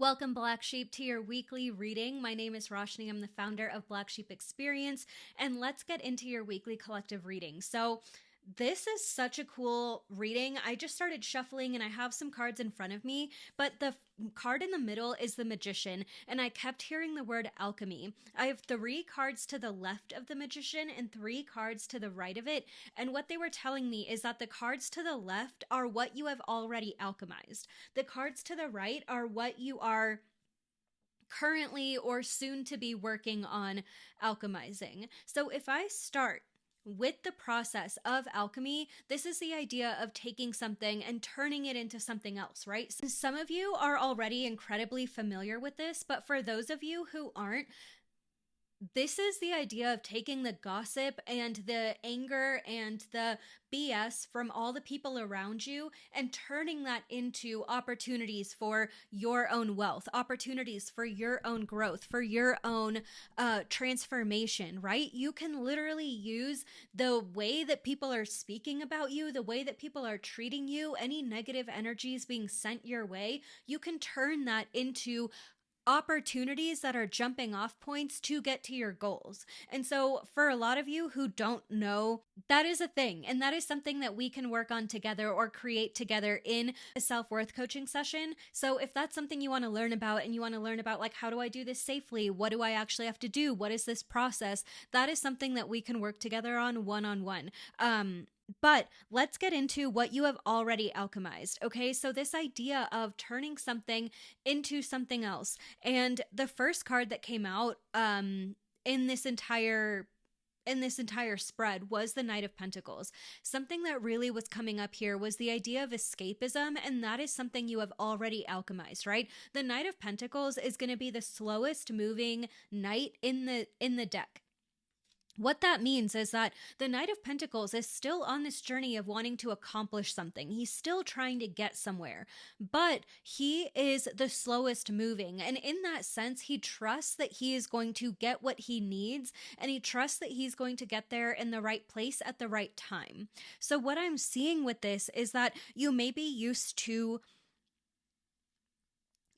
Welcome, Black Sheep, to your weekly reading. My name is Roshni. I'm the founder of Black Sheep Experience, and let's get into your weekly collective reading. So, this is such a cool reading. I just started shuffling and I have some cards in front of me, but the card in the middle is the Magician, and I kept hearing the word alchemy. I have 3 cards to the left of the Magician and 3 cards to the right of it, and what they were telling me is that the cards to the left are what you have already alchemized. The cards to the right are what you are currently or soon to be working on alchemizing. So if I start with the process of alchemy, this is the idea of taking something and turning it into something else, right? Some of you are already incredibly familiar with this, but for those of you who aren't, this is the idea of taking the gossip and the anger and the BS from all the people around you and turning that into opportunities for your own wealth, opportunities for your own growth, for your own transformation, right? You can literally use the way that people are speaking about you, the way that people are treating you, any negative energies being sent your way, you can turn that into opportunities that are jumping off points to get to your goals. And so for a lot of you who don't know, that is a thing. And that is something that we can work on together or create together in a self-worth coaching session. So if that's something you want to learn about and you want to learn about, like, how do I do this safely? What do I actually have to do? What is this process? That is something that we can work together on one-on-one. But let's get into what you have already alchemized. Okay, so this idea of turning something into something else. And the first card that came out in this entire spread was the Knight of Pentacles. Something that really was coming up here was the idea of escapism, and that is something you have already alchemized, right? The Knight of Pentacles is going to be the slowest moving knight in the deck. What that means is that the Knight of Pentacles is still on this journey of wanting to accomplish something. He's still trying to get somewhere, but he is the slowest moving. And in that sense, he trusts that he is going to get what he needs, and he trusts that he's going to get there in the right place at the right time. So what I'm seeing with this is that you may be used to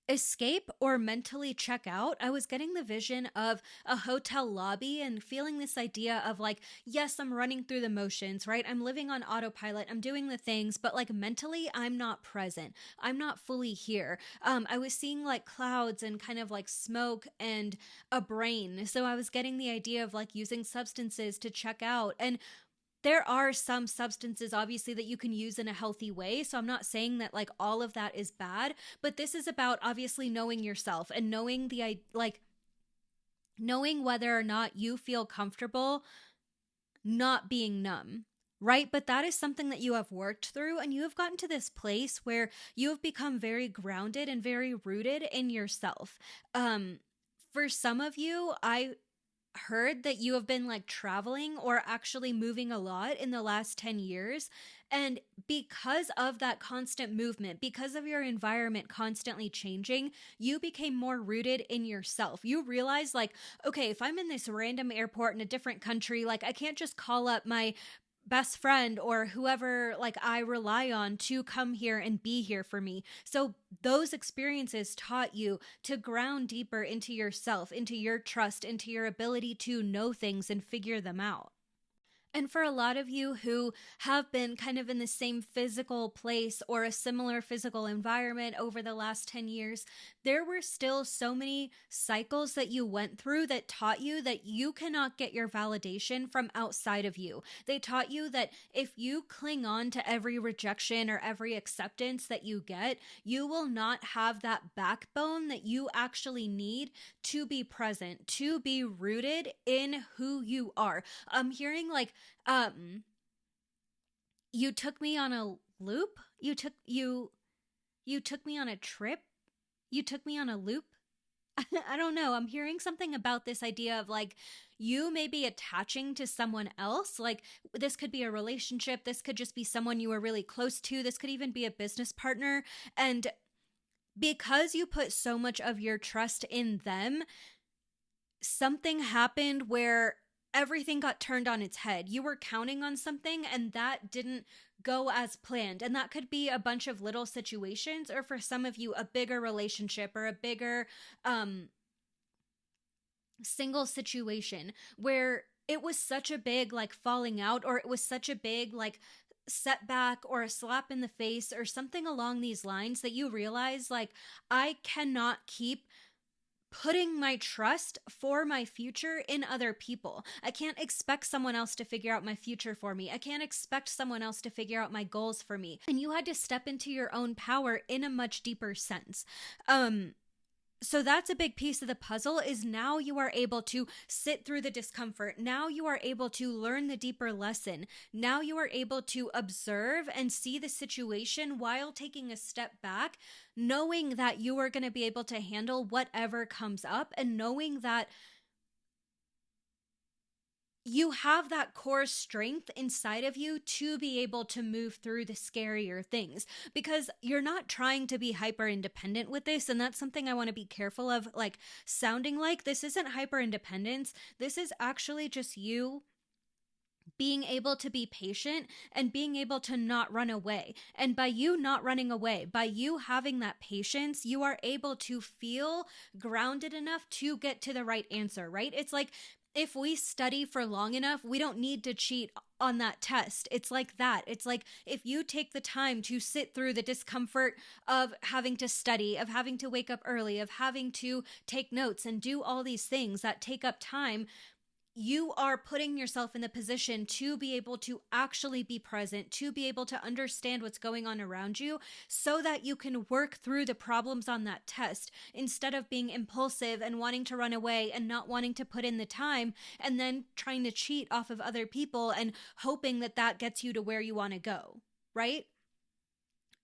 escape or mentally check out. I was getting the vision of a hotel lobby and feeling this idea of like, yes, I'm running through the motions, right? I'm living on autopilot. I'm doing the things, but like mentally, I'm not present. I'm not fully here. I was seeing like clouds and kind of like smoke and a brain. So I was getting the idea of like using substances to check out. And there are some substances, obviously, that you can use in a healthy way. So I'm not saying that like all of that is bad, but this is about obviously knowing yourself and knowing knowing whether or not you feel comfortable not being numb. Right? But that is something that you have worked through, and you have gotten to this place where you have become very grounded and very rooted in yourself. For some of you, I heard that you have been like traveling or actually moving a lot in the last 10 years. And because of that constant movement, because of your environment constantly changing, you became more rooted in yourself. You realize like, okay, if I'm in this random airport in a different country, like I can't just call up my best friend or whoever like I rely on to come here and be here for me. So those experiences taught you to ground deeper into yourself, into your trust, into your ability to know things and figure them out. And for a lot of you who have been kind of in the same physical place or a similar physical environment over the last 10 years, there were still so many cycles that you went through that taught you that you cannot get your validation from outside of you. They taught you that if you cling on to every rejection or every acceptance that you get, you will not have that backbone that you actually need to be present, to be rooted in who you are. I'm hearing like, you took me on a loop. You took me on a trip. You took me on a loop. I don't know. I'm hearing something about this idea of like, you may be attaching to someone else. Like this could be a relationship. This could just be someone you were really close to. This could even be a business partner. And because you put so much of your trust in them, something happened where everything got turned on its head. You were counting on something and that didn't go as planned. And that could be a bunch of little situations, or for some of you, a bigger relationship or a bigger single situation where it was such a big like falling out, or it was such a big like setback or a slap in the face or something along these lines, that you realize like, I cannot keep putting my trust for my future in other people. I can't expect someone else to figure out my future for me. I can't expect someone else to figure out my goals for me. And you had to step into your own power in a much deeper sense. So that's a big piece of the puzzle, is now you are able to sit through the discomfort. Now you are able to learn the deeper lesson. Now you are able to observe and see the situation while taking a step back, knowing that you are going to be able to handle whatever comes up, and knowing that you have that core strength inside of you to be able to move through the scarier things, because you're not trying to be hyper independent with this. And that's something I want to be careful of, like sounding like this isn't hyper independence. This is actually just you being able to be patient and being able to not run away. And by you not running away, by you having that patience, you are able to feel grounded enough to get to the right answer, right? It's like, if we study for long enough, we don't need to cheat on that test. It's like that. It's like, if you take the time to sit through the discomfort of having to study, of having to wake up early, of having to take notes and do all these things that take up time, you are putting yourself in the position to be able to actually be present, to be able to understand what's going on around you, so that you can work through the problems on that test, instead of being impulsive and wanting to run away and not wanting to put in the time, and then trying to cheat off of other people and hoping that that gets you to where you want to go, right?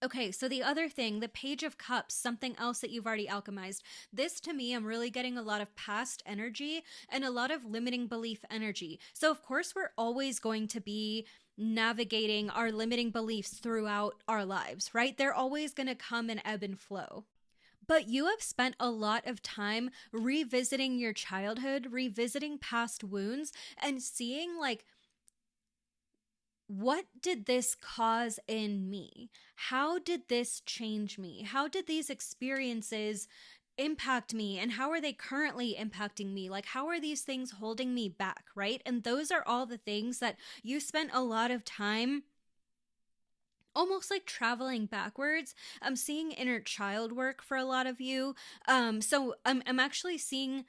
Okay, so the other thing, the Page of Cups, something else that you've already alchemized. This, to me, I'm really getting a lot of past energy and a lot of limiting belief energy. So, of course, we're always going to be navigating our limiting beliefs throughout our lives, right? They're always going to come and ebb and flow. But you have spent a lot of time revisiting your childhood, revisiting past wounds, and seeing like, what did this cause in me? How did this change me? How did these experiences impact me? And how are they currently impacting me? Like, how are these things holding me back, right? And those are all the things that you spent a lot of time almost like traveling backwards. I'm seeing inner child work for a lot of you. So I'm actually seeing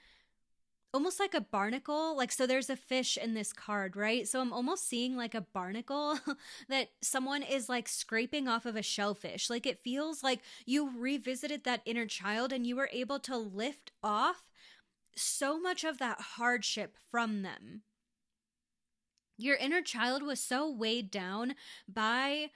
almost like a barnacle. Like, so there's a fish in this card, right? So I'm almost seeing like a barnacle that someone is like scraping off of a shellfish. Like, it feels like you revisited that inner child and you were able to lift off so much of that hardship from them. Your inner child was so weighed down by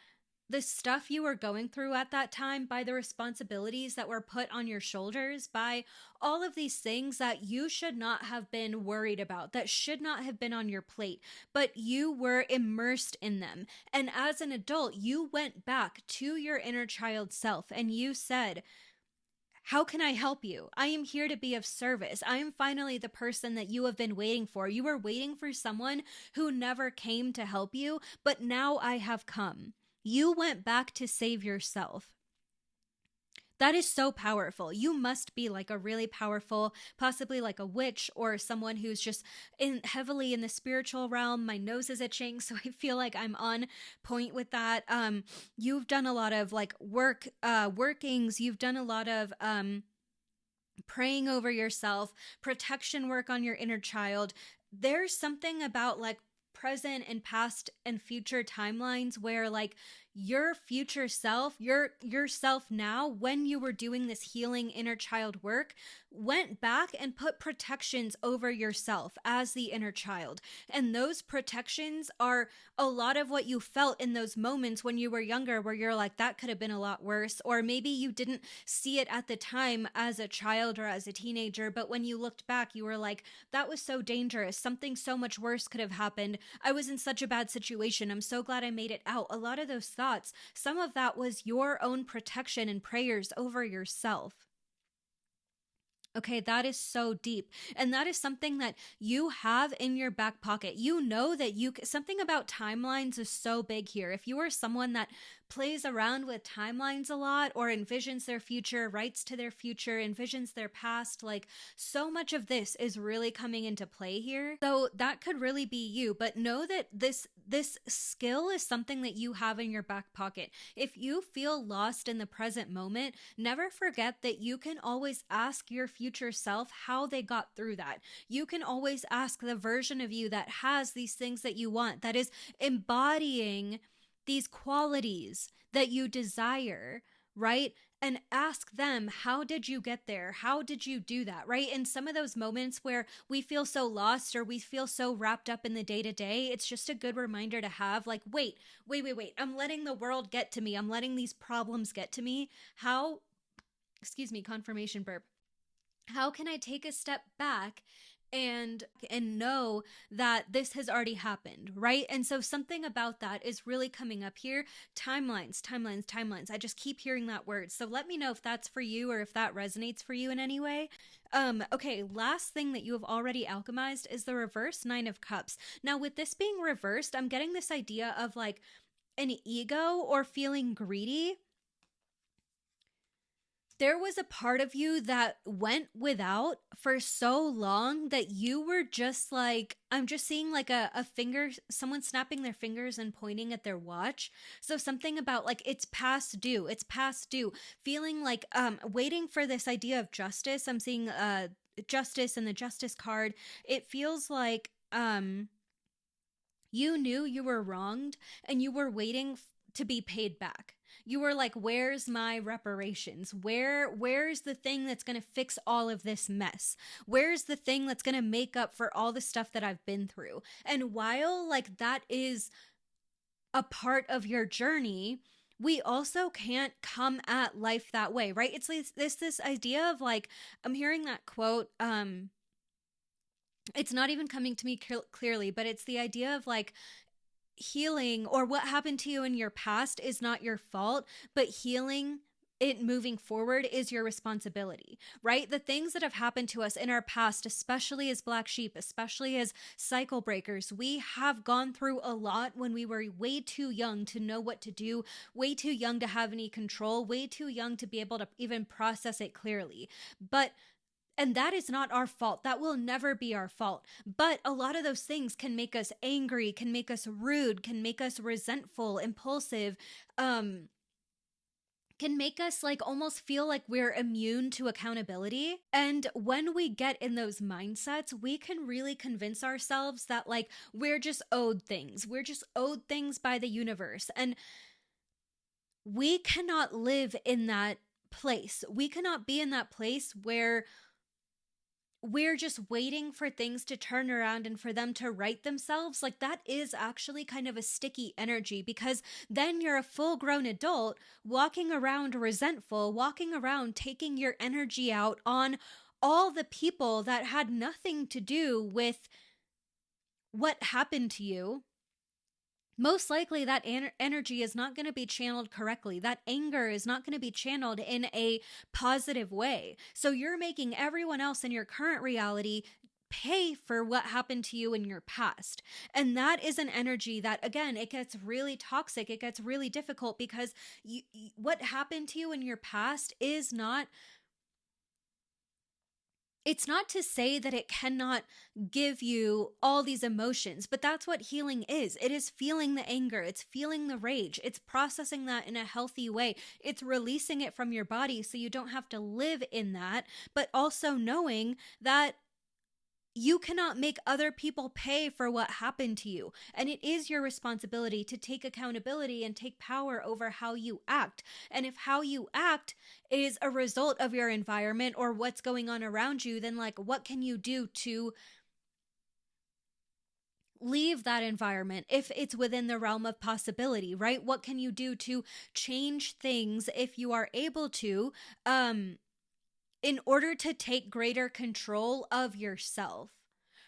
the stuff you were going through at that time, by the responsibilities that were put on your shoulders, by all of these things that you should not have been worried about, that should not have been on your plate, but you were immersed in them. And as an adult, you went back to your inner child self and you said, how can I help you? I am here to be of service. I am finally the person that you have been waiting for. You were waiting for someone who never came to help you, but now I have come. You went back to save yourself. That is so powerful. You must be like a really powerful, possibly like a witch or someone who's just heavily in the spiritual realm. My nose is itching, so I feel like I'm on point with that. You've done a lot of like workings. You've done a lot of praying over yourself, protection work on your inner child. There's something about like present and past and future timelines where like your future self, yourself now, when you were doing this healing inner child work, went back and put protections over yourself as the inner child. And those protections are a lot of what you felt in those moments when you were younger, where you're like, that could have been a lot worse. Or maybe you didn't see it at the time as a child or as a teenager, but when you looked back, you were like, that was so dangerous. Something so much worse could have happened. I was in such a bad situation. I'm so glad I made it out. A lot of those thoughts, some of that was your own protection and prayers over yourself. Okay, that is so deep. And that is something that you have in your back pocket. You know that something about timelines is so big here. If you are someone that plays around with timelines a lot or envisions their future, writes to their future, envisions their past, like so much of this is really coming into play here. So that could really be you, but know that this skill is something that you have in your back pocket. If you feel lost in the present moment, never forget that you can always ask your future self how they got through that. You can always ask the version of you that has these things that you want, that is embodying these qualities that you desire, right? And ask them, how did you get there? How did you do that? Right? In some of those moments where we feel so lost or we feel so wrapped up in the day to day, it's just a good reminder to have like, wait. I'm letting the world get to me. I'm letting these problems get to me. How, excuse me, confirmation burp. How can I take a step back and know that this has already happened, right? And so something about that is really coming up here. Timelines. I just keep hearing that word. So let me know if that's for you or if that resonates for you in any way. Okay, last thing that you have already alchemized is the reverse Nine of Cups. Now, with this being reversed, I'm getting this idea of like an ego or feeling greedy. There was a part of you that went without for so long that you were just like, I'm just seeing like a finger, someone snapping their fingers and pointing at their watch. So something about like, it's past due, feeling like, waiting for this idea of justice. I'm seeing, justice and the justice card. It feels like, you knew you were wronged and you were waiting to be paid back. You were like, where's my reparations? Where's the thing that's going to fix all of this mess? Where's the thing that's going to make up for all the stuff that I've been through? And while like that is a part of your journey, we also can't come at life that way, right? It's like this idea of like, I'm hearing that quote, it's not even coming to me clearly, but it's the idea of like, healing or what happened to you in your past is not your fault, but healing it moving forward is your responsibility, right? The things that have happened to us in our past, especially as Black Sheep, especially as cycle breakers, we have gone through a lot when we were way too young to know what to do, way too young to have any control, way too young to be able to even process it clearly. And that is not our fault. That will never be our fault. But a lot of those things can make us angry, can make us rude, can make us resentful, impulsive, can make us like almost feel like we're immune to accountability. And when we get in those mindsets, we can really convince ourselves that like we're just owed things. We're just owed things by the universe. And we cannot live in that place. We cannot be in that place where we're just waiting for things to turn around and for them to right themselves. Like that is actually kind of a sticky energy because then you're a full grown adult walking around resentful, walking around taking your energy out on all the people that had nothing to do with what happened to you. Most likely that energy is not going to be channeled correctly. That anger is not going to be channeled in a positive way. So you're making everyone else in your current reality pay for what happened to you in your past. And that is an energy that, again, it gets really toxic. It gets really difficult because what happened to you in your past is not, it's not to say that it cannot give you all these emotions, but that's what healing is. It is feeling the anger. It's feeling the rage. It's processing that in a healthy way. It's releasing it from your body so you don't have to live in that, but also knowing that you cannot make other people pay for what happened to you. And it is your responsibility to take accountability and take power over how you act. And if how you act is a result of your environment or what's going on around you, then like, what can you do to leave that environment if it's within the realm of possibility, right? What can you do to change things if you are able to, in order to take greater control of yourself,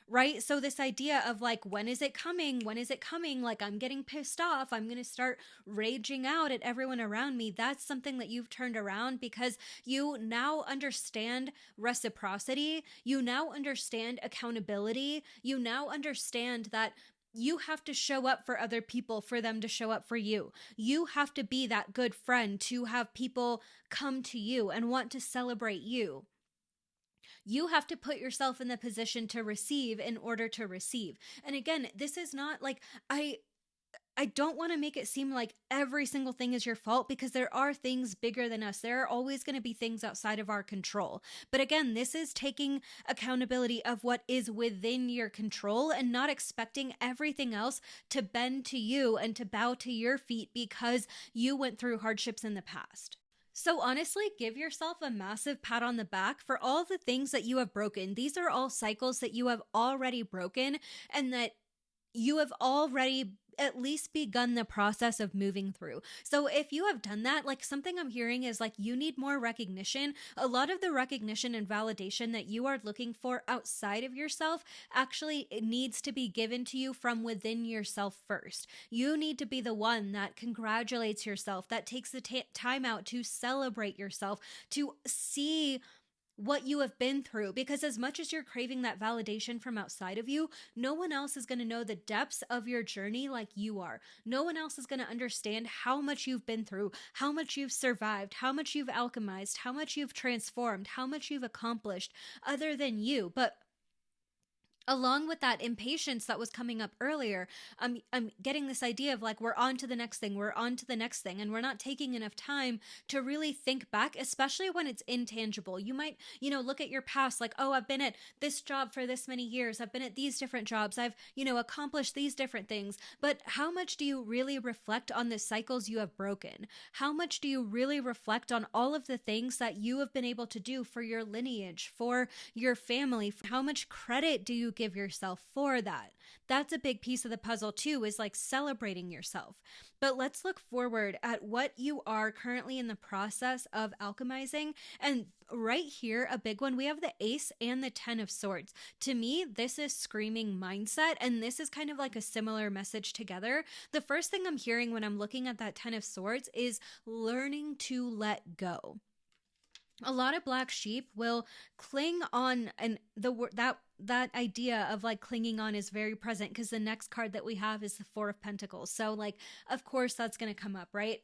right? So, this idea of like, when is it coming? When is it coming? Like, I'm getting pissed off. I'm going to start raging out at everyone around me. That's something that you've turned around because you now understand reciprocity. You now understand accountability. You now understand that you have to show up for other people for them to show up for you. You have to be that good friend to have people come to you and want to celebrate you. You have to put yourself in the position to receive in order to receive. And again, this is not like I don't want to make it seem like every single thing is your fault because there are things bigger than us. There are always going to be things outside of our control. But again, this is taking accountability of what is within your control and not expecting everything else to bend to you and to bow to your feet because you went through hardships in the past. So honestly, give yourself a massive pat on the back for all the things that you have broken. These are all cycles that you have already broken and that you have already at least begun the process of moving through. So if you have done that, like something I'm hearing is like you need more recognition. A lot of the recognition and validation that you are looking for outside of yourself actually it needs to be given to you from within yourself first. You need to be the one that congratulates yourself, that takes the time out to celebrate yourself, to see what you have been through. Because as much as you're craving that validation from outside of you, no one else is going to know the depths of your journey like you are. No one else is going to understand how much you've been through, how much you've survived, how much you've alchemized, how much you've transformed, how much you've accomplished other than you. But along with that impatience that was coming up earlier, I'm getting this idea of like we're on to the next thing, we're on to the next thing, and we're not taking enough time to really think back, especially when it's intangible. You might, look at your past like, oh, I've been at this job for this many years, I've been at these different jobs, I've, accomplished these different things. But how much do you really reflect on the cycles you have broken? How much do you really reflect on all of the things that you have been able to do for your lineage, for your family? How much credit do you give yourself for that? That's a big piece of the puzzle too, is like celebrating yourself. But let's look forward at what you are currently in the process of alchemizing. And right here, a big one, we have the Ace and the 10 of Swords. To me, this is screaming mindset, and this is kind of like a similar message together. The first thing I'm hearing when I'm looking at that 10 of Swords is learning to let go. A lot of black sheep will cling on, and that idea of like clinging on is very present because the next card that we have is the Four of Pentacles. So like, of course that's going to come up, right?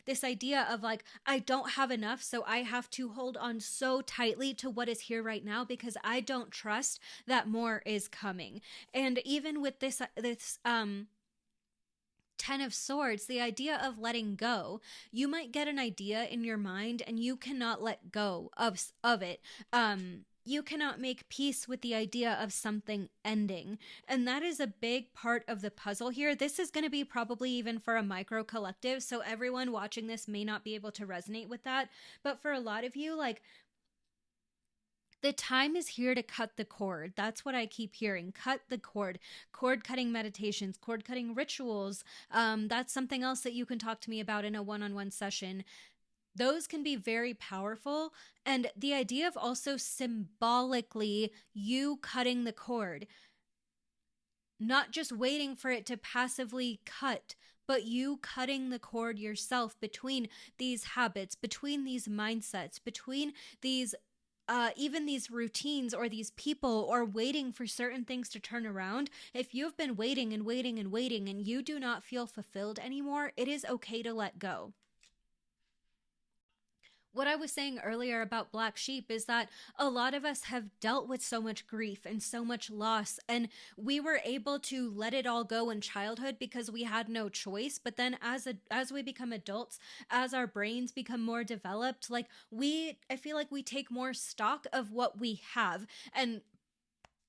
This idea of like, I don't have enough, so I have to hold on so tightly to what is here right now because I don't trust that more is coming. And even with this 10 of Swords, the idea of letting go, you might get an idea in your mind and you cannot let go of it. You cannot make peace with the idea of something ending. And that is a big part of the puzzle here. This is going to be probably even for a micro collective, so everyone watching this may not be able to resonate with that. But for a lot of you, like, the time is here to cut the cord. That's what I keep hearing. Cut the cord. Cord cutting meditations, cord cutting rituals. That's something else that you can talk to me about in a one-on-one session. Those can be very powerful. And the idea of also symbolically you cutting the cord, not just waiting for it to passively cut, but you cutting the cord yourself between these habits, between these mindsets, between these even these routines or these people, or waiting for certain things to turn around. If you've been waiting and waiting and waiting and you do not feel fulfilled anymore, it is okay to let go. What I was saying earlier about black sheep is that a lot of us have dealt with so much grief and so much loss, and we were able to let it all go in childhood because we had no choice. But then as we become adults, as our brains become more developed, like I feel like we take more stock of what we have. And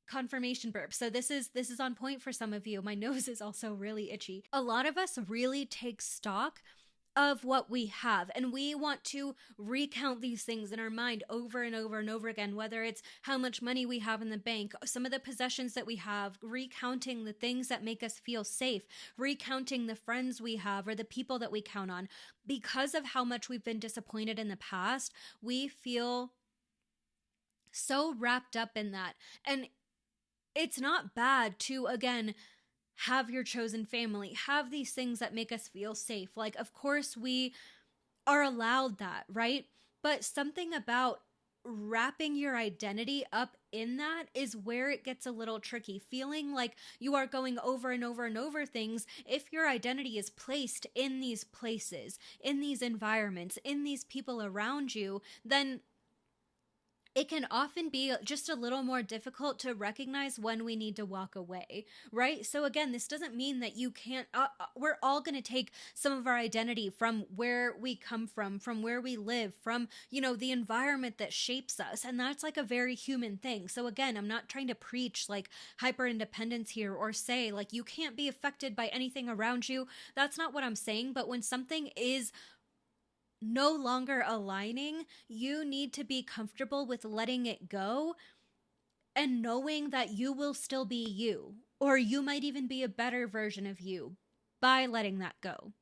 confirmation burp. So this is on point for some of you. My nose is also really itchy. A lot of us really take stock of what we have, and we want to recount these things in our mind over and over and over again, whether it's how much money we have in the bank, some of the possessions that we have, recounting the things that make us feel safe, recounting the friends we have or the people that we count on. Because of how much we've been disappointed in the past, we feel so wrapped up in that. And it's not bad to, again, have your chosen family, have these things that make us feel safe. Like, of course, we are allowed that, right? But something about wrapping your identity up in that is where it gets a little tricky. Feeling like you are going over and over and over things, if your identity is placed in these places, in these environments, in these people around you, then it can often be just a little more difficult to recognize when we need to walk away, right? So again, this doesn't mean that you can't, we're all going to take some of our identity from where we come from where we live, from, the environment that shapes us. And that's like a very human thing. So again, I'm not trying to preach like hyper independence here or say like you can't be affected by anything around you. That's not what I'm saying. But when something is no longer aligning, you need to be comfortable with letting it go and knowing that you will still be you, or you might even be a better version of you by letting that go.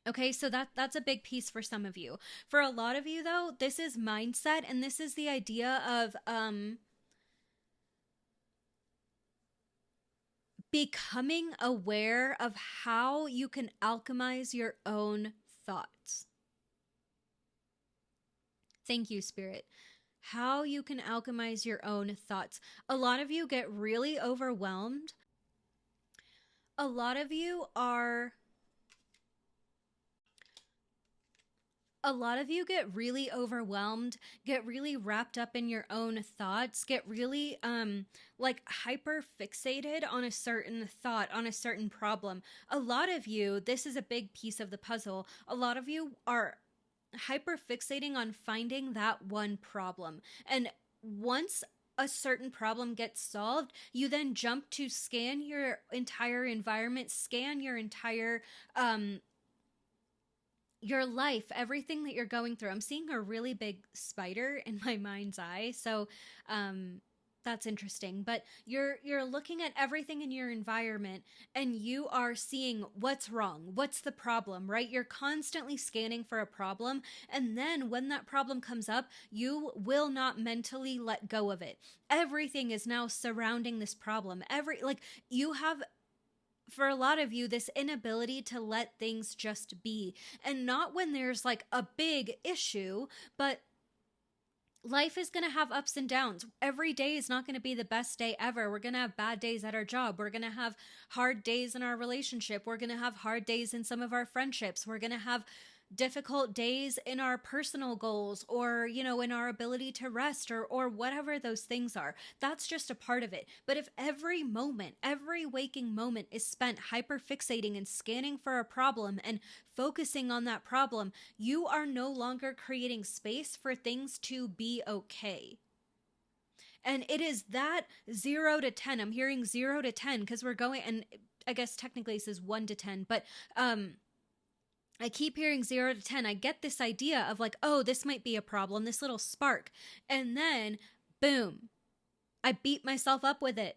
Okay, so that's a big piece for some of you. For a lot of you though, this is mindset, and this is the idea of becoming aware of how you can alchemize your own thoughts. Thank you, Spirit. How you can alchemize your own thoughts. A lot of you get really overwhelmed. A lot of you get really overwhelmed, get really wrapped up in your own thoughts, get really like hyper fixated on a certain thought, on a certain problem. A lot of you, this is a big piece of the puzzle. A lot of you are hyper fixating on finding that one problem. And once a certain problem gets solved, you then jump to scan your entire environment, scan your entire your life, everything that you're going through. I'm seeing a really big spider in my mind's eye. So that's interesting. But you're looking at everything in your environment and you are seeing what's wrong, what's the problem, right? You're constantly scanning for a problem, and then when that problem comes up, you will not mentally let go of it. Everything is now surrounding this problem. You have, for a lot of you, this inability to let things just be. And not when there's like a big issue, but life is going to have ups and downs. Every day is not going to be the best day ever. We're going to have bad days at our job. We're going to have hard days in our relationship. We're going to have hard days in some of our friendships. We're going to have difficult days in our personal goals, or in our ability to rest, or whatever those things are. That's just a part of it. But if every moment, every waking moment is spent hyper fixating and scanning for a problem and focusing on that problem, you are no longer creating space for things to be okay. And it is that 0 to 10. I'm hearing 0 to 10 because we're going, and I guess technically this is 1 to 10, but I keep hearing 0 to 10. I get this idea of like, oh, this might be a problem, this little spark. And then, boom, I beat myself up with it.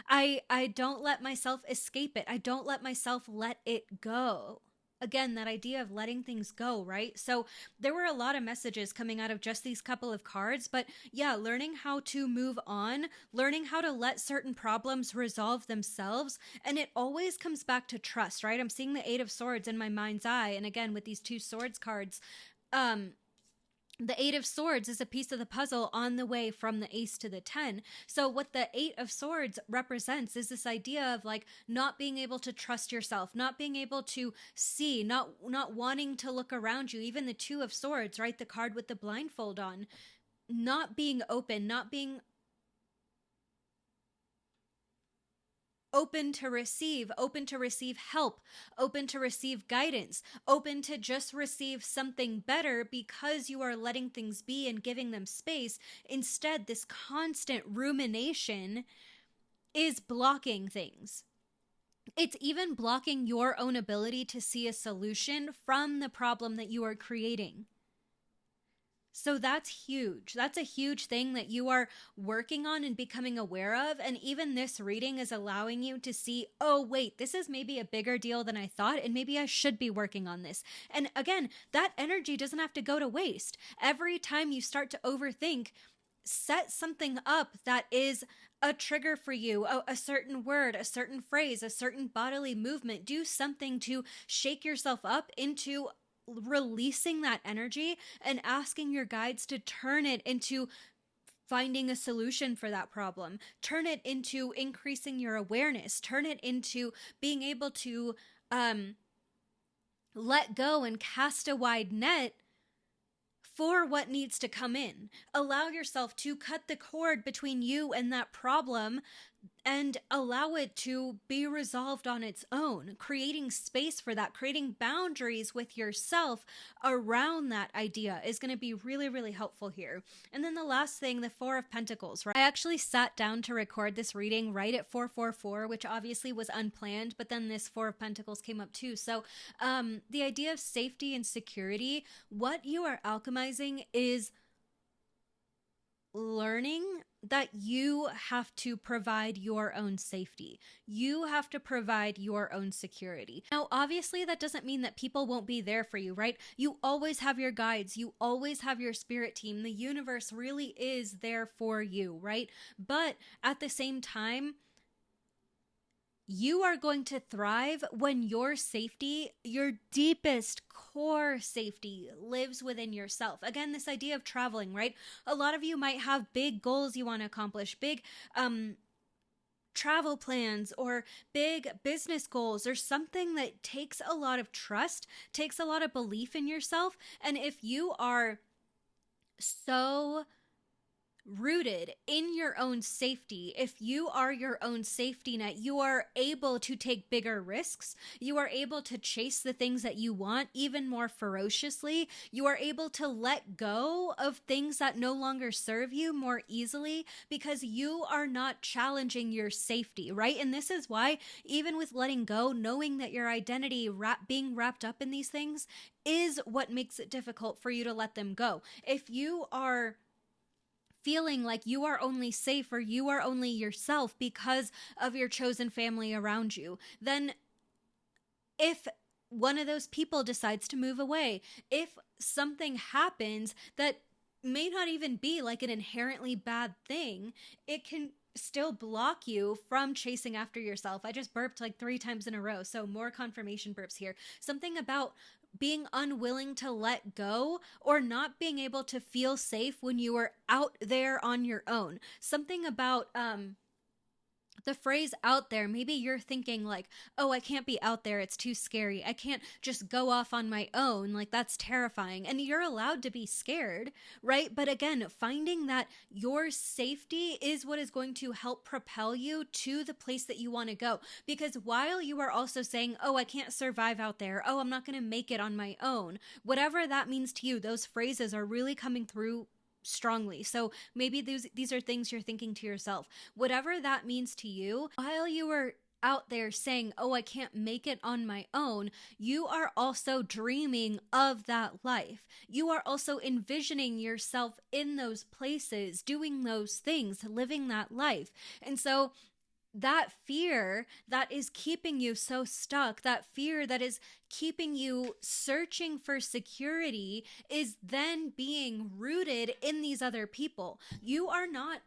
I don't let myself escape it. I don't let myself let it go. Again, that idea of letting things go, right? So there were a lot of messages coming out of just these couple of cards, but yeah, learning how to move on, learning how to let certain problems resolve themselves. And it always comes back to trust, right? I'm seeing the 8 of Swords in my mind's eye. And again, with these 2 swords cards, the 8 of Swords is a piece of the puzzle on the way from the Ace to the 10. So what the 8 of Swords represents is this idea of like not being able to trust yourself, not being able to see, not wanting to look around you. Even the 2 of Swords, right? The card with the blindfold on, not being open, not being open to receive help, open to receive guidance, open to just receive something better because you are letting things be and giving them space. Instead, this constant rumination is blocking things. It's even blocking your own ability to see a solution from the problem that you are creating. So that's huge. That's a huge thing that you are working on and becoming aware of. And even this reading is allowing you to see, oh, wait, this is maybe a bigger deal than I thought, and maybe I should be working on this. And again, that energy doesn't have to go to waste. Every time you start to overthink, set something up that is a trigger for you, a certain word, a certain phrase, a certain bodily movement. Do something to shake yourself up into releasing that energy and asking your guides to turn it into finding a solution for that problem. Turn it into increasing your awareness. Turn it into being able to um, let go and cast a wide net for what needs to come in. Allow yourself to cut the cord between you and that problem and allow it to be resolved on its own, creating space for that, creating boundaries with yourself around that idea is going to be really, really helpful here. And then the last thing, the Four of Pentacles, right? I actually sat down to record this reading right at 444, which obviously was unplanned, but then this Four of Pentacles came up too. So the idea of safety and security, what you are alchemizing is learning that you have to provide your own safety. You have to provide your own security. Now, obviously, that doesn't mean that people won't be there for you, right? You always have your guides. You always have your spirit team. The universe really is there for you, right? But at the same time, you are going to thrive when your safety, your deepest core safety, lives within yourself. Again, this idea of traveling, right? A lot of you might have big goals you want to accomplish, big travel plans or big business goals or something that takes a lot of trust, takes a lot of belief in yourself. And if you are so rooted in your own safety, if you are your own safety net, you are able to take bigger risks. You are able to chase the things that you want even more ferociously. You are able to let go of things that no longer serve you more easily because you are not challenging your safety, right? And this is why, even with letting go, knowing that your identity being wrapped up in these things is what makes it difficult for you to let them go. If you are feeling like you are only safe or you are only yourself because of your chosen family around you, then if one of those people decides to move away, if something happens that may not even be like an inherently bad thing, it can still block you from chasing after yourself. I just burped like 3 times in a row, so more confirmation burps here. Something about being unwilling to let go or not being able to feel safe when you are out there on your own. Something about the phrase out there, maybe you're thinking like, oh, I can't be out there. It's too scary. I can't just go off on my own. Like, that's terrifying. And you're allowed to be scared, right? But again, finding that your safety is what is going to help propel you to the place that you want to go. Because while you are also saying, oh, I can't survive out there. Oh, I'm not going to make it on my own. Whatever that means to you, those phrases are really coming through strongly. So maybe these are things you're thinking to yourself. Whatever that means to you, while you are out there saying, oh, I can't make it on my own, you are also dreaming of that life. You are also envisioning yourself in those places, doing those things, living that life. And so that fear that is keeping you so stuck, that fear that is keeping you searching for security, is then being rooted in these other people. You are not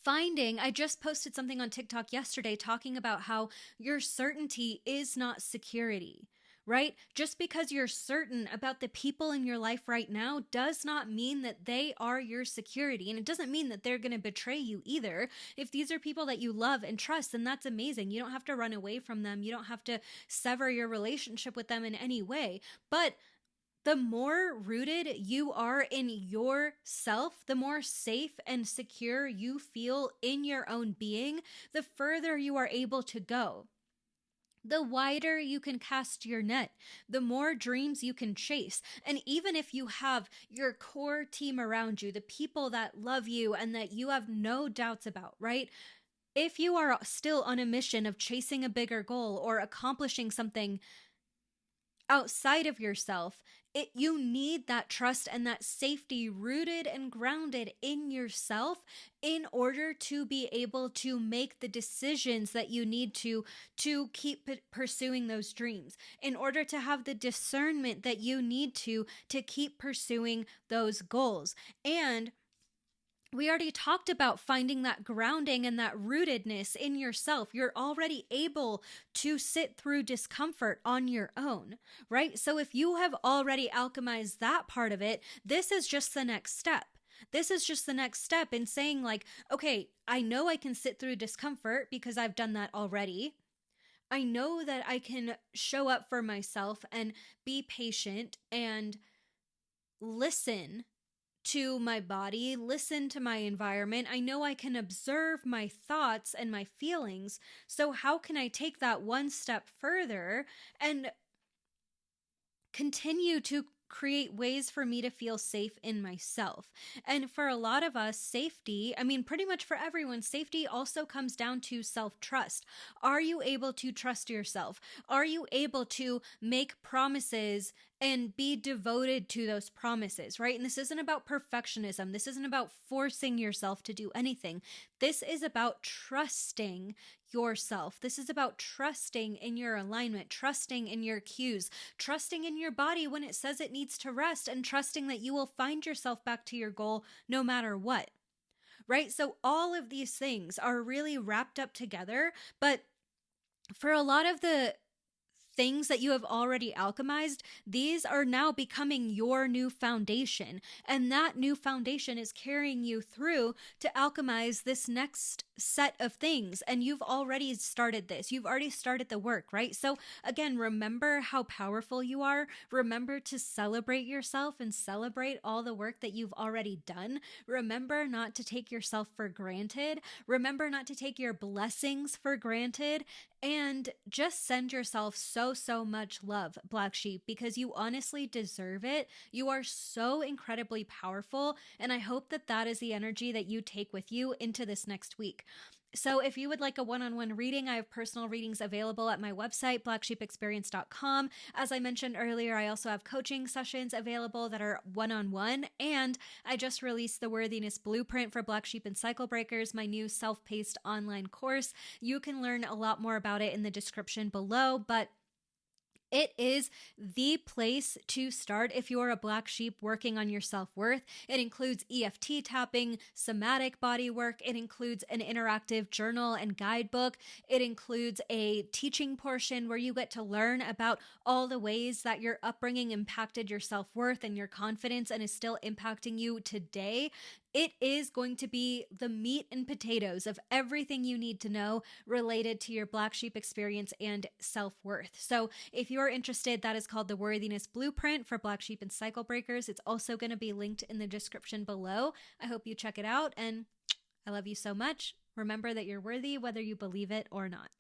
finding, I just posted something on TikTok yesterday talking about how your certainty is not security. Right? Just because you're certain about the people in your life right now does not mean that they are your security. And it doesn't mean that they're going to betray you either. If these are people that you love and trust, then that's amazing. You don't have to run away from them. You don't have to sever your relationship with them in any way. But the more rooted you are in yourself, the more safe and secure you feel in your own being, the further you are able to go. The wider you can cast your net, the more dreams you can chase. And even if you have your core team around you, the people that love you and that you have no doubts about, right? If you are still on a mission of chasing a bigger goal or accomplishing something outside of yourself, you need that trust and that safety rooted and grounded in yourself in order to be able to make the decisions that you need to keep pursuing those dreams, in order to have the discernment that you need to keep pursuing those goals. And We already talked about finding that grounding and that rootedness in yourself. You're already able to sit through discomfort on your own, right? So if you have already alchemized that part of it, this is just the next step. This is just the next step in saying, like, okay, I know I can sit through discomfort because I've done that already. I know that I can show up for myself and be patient and listen to my body, listen to my environment. I know I can observe my thoughts and my feelings. So, how can I take that one step further and continue to create ways for me to feel safe in myself? And for a lot of us, safety, I mean, pretty much for everyone, safety also comes down to self trust. Are you able to trust yourself? Are you able to make promises and be devoted to those promises, right? And this isn't about perfectionism. This isn't about forcing yourself to do anything. This is about trusting yourself. This is about trusting in your alignment, trusting in your cues, trusting in your body when it says it needs to rest, and trusting that you will find yourself back to your goal no matter what, right? So all of these things are really wrapped up together, but for a lot of the things that you have already alchemized, these are now becoming your new foundation. And that new foundation is carrying you through to alchemize this next set of things. And you've already started this. You've already started the work, right? So again, remember how powerful you are. Remember to celebrate yourself and celebrate all the work that you've already done. Remember not to take yourself for granted. Remember not to take your blessings for granted. And just send yourself so much love, Black Sheep, because you honestly deserve it. You are so incredibly powerful. And I hope that that is the energy that you take with you into this next week. So if you would like a one-on-one reading, I have personal readings available at my website, blacksheepexperience.com. As I mentioned earlier, I also have coaching sessions available that are one-on-one. And I just released the Worthiness Blueprint for Black Sheep and Cycle Breakers, my new self-paced online course. You can learn a lot more about it in the description below, but it is the place to start if you're a Black Sheep working on your self-worth. It includes EFT tapping, somatic body work. It includes an interactive journal and guidebook. It includes a teaching portion where you get to learn about all the ways that your upbringing impacted your self-worth and your confidence and is still impacting you today. It is going to be the meat and potatoes of everything you need to know related to your Black Sheep experience and self-worth. So if you're interested, that is called the Worthiness Blueprint for Black Sheep and Cycle Breakers. It's also going to be linked in the description below. I hope you check it out, and I love you so much. Remember that you're worthy whether you believe it or not.